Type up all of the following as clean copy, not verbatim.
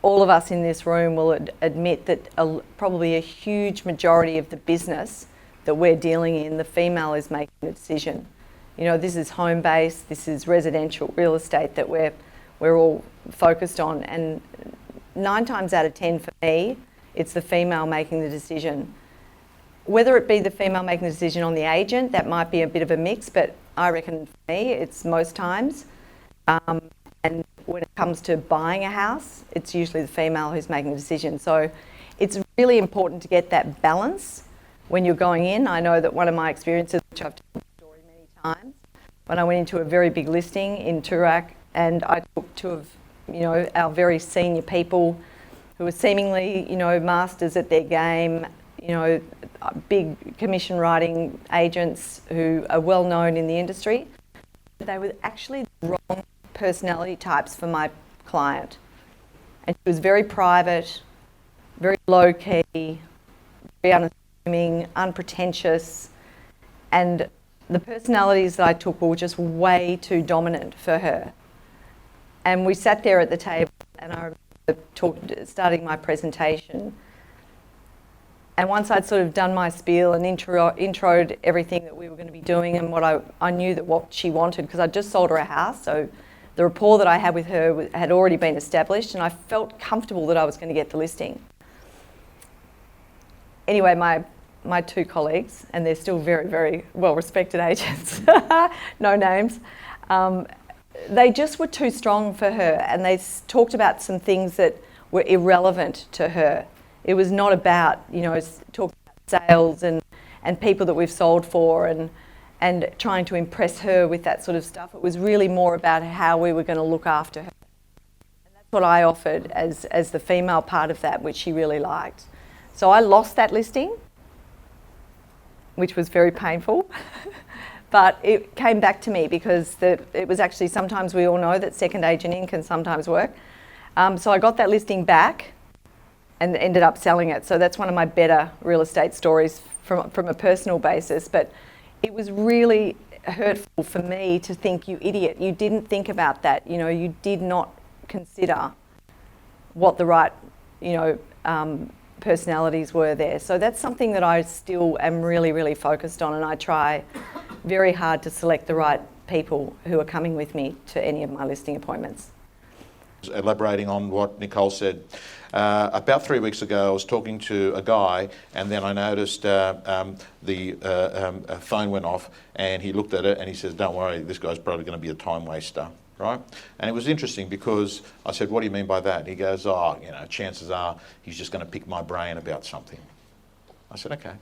all of us in this room will admit that probably a huge majority of the business that we're dealing in, the female is making the decision. You know, this is home-based, this is residential real estate that we're all focused on, and 9 times out of 10 for me, it's the female making the decision. Whether it be the female making the decision on the agent, that might be a bit of a mix, but I reckon for me, it's most times. And when it comes to buying a house, it's usually the female who's making the decision. So it's really important to get that balance when you're going in. I know that one of my experiences, which I've told the story many times, when I went into a very big listing in Toorak, and I took 2 of, you know, our very senior people who were seemingly, you know, masters at their game, you know, big commission writing agents who are well known in the industry. They were actually the wrong personality types for my client. And she was very private, very low key, very unassuming, unpretentious, and the personalities that I took were just way too dominant for her. And we sat there at the table, and I remember starting my presentation. And once I'd sort of done my spiel and introed everything that we were going to be doing and what I knew that what she wanted, because I'd just sold her a house, so the rapport that I had with her had already been established, and I felt comfortable that I was going to get the listing. Anyway, my 2 colleagues, and they're still very, very well-respected agents, no names, they just were too strong for her, and they talked about some things that were irrelevant to her. It was not about, you know, talking about sales and people that we've sold for and trying to impress her with that sort of stuff. It was really more about how we were going to look after her. And that's what I offered as the female part of that, which she really liked. So I lost that listing, which was very painful. But it came back to me because it was actually, sometimes we all know that second agent in can sometimes work. So I got that listing back and ended up selling it. So that's one of my better real estate stories from a personal basis. But it was really hurtful for me to think, you idiot, you didn't think about that. You know, you did not consider what the right, you know, personalities were there. So that's something that I still am really, really focused on, and I try very hard to select the right people who are coming with me to any of my listing appointments. Elaborating on what Nicole said, about 3 weeks ago I was talking to a guy, and then I noticed the phone went off, and he looked at it and he says, "Don't worry, this guy's probably going to be a time waster." Right? And it was interesting because I said, "What do you mean by that?" He goes, "Oh, you know, chances are he's just going to pick my brain about something." I said, "Okay.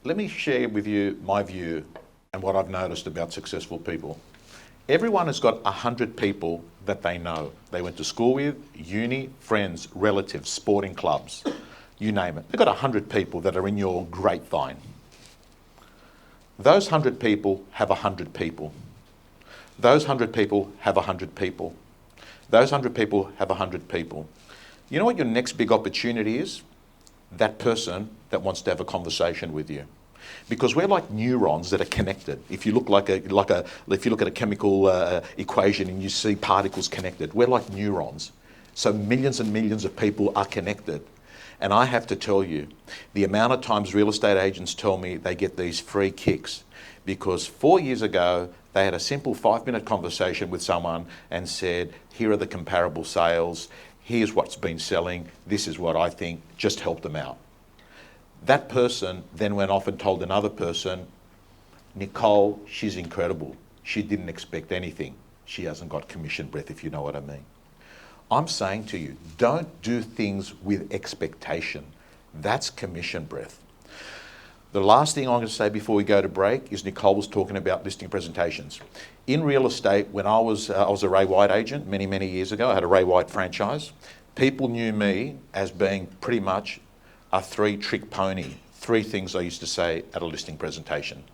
Let me share with you my view and what I've noticed about successful people. Everyone has got 100 people that they know. They went to school with, uni, friends, relatives, sporting clubs, you name it. They've got 100 people that are in your grapevine. Those 100 people have 100 people. Those 100 people have 100 people. Those 100 people have 100 people. You know what your next big opportunity is? That person that wants to have a conversation with you. Because we're like neurons that are connected. If you look if you look at a chemical equation and you see particles connected, we're like neurons. So millions and millions of people are connected. And I have to tell you, the amount of times real estate agents tell me they get these free kicks because 4 years ago, they had a simple 5-minute conversation with someone and said, "Here are the comparable sales, here's what's been selling, this is what I think," just help them out. That person then went off and told another person, "Nicole, she's incredible. She didn't expect anything. She hasn't got commission breath," if you know what I mean. I'm saying to you, don't do things with expectation. That's commission breath. The last thing I'm going to say before we go to break is Nicole was talking about listing presentations. In real estate, when I was a Ray White agent many, many years ago, I had a Ray White franchise. People knew me as being pretty much a 3-trick pony. 3 things I used to say at a listing presentation.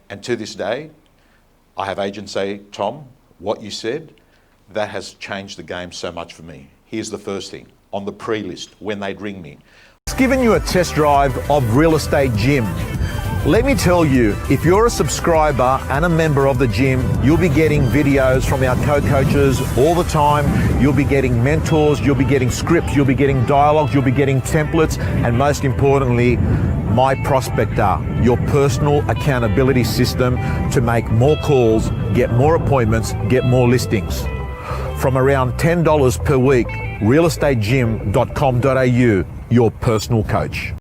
And to this day, I have agents say, "Tom, what you said, that has changed the game so much for me." Here's the first thing, on the pre-list, when they'd ring me. It's given you a test drive of Real Estate Gym. Let me tell you, if you're a subscriber and a member of the gym, you'll be getting videos from our co-coaches all the time. You'll be getting mentors, you'll be getting scripts, you'll be getting dialogues, you'll be getting templates, and most importantly, My Prospector, your personal accountability system to make more calls, get more appointments, get more listings. From around $10 per week, realestategym.com.au, your personal coach.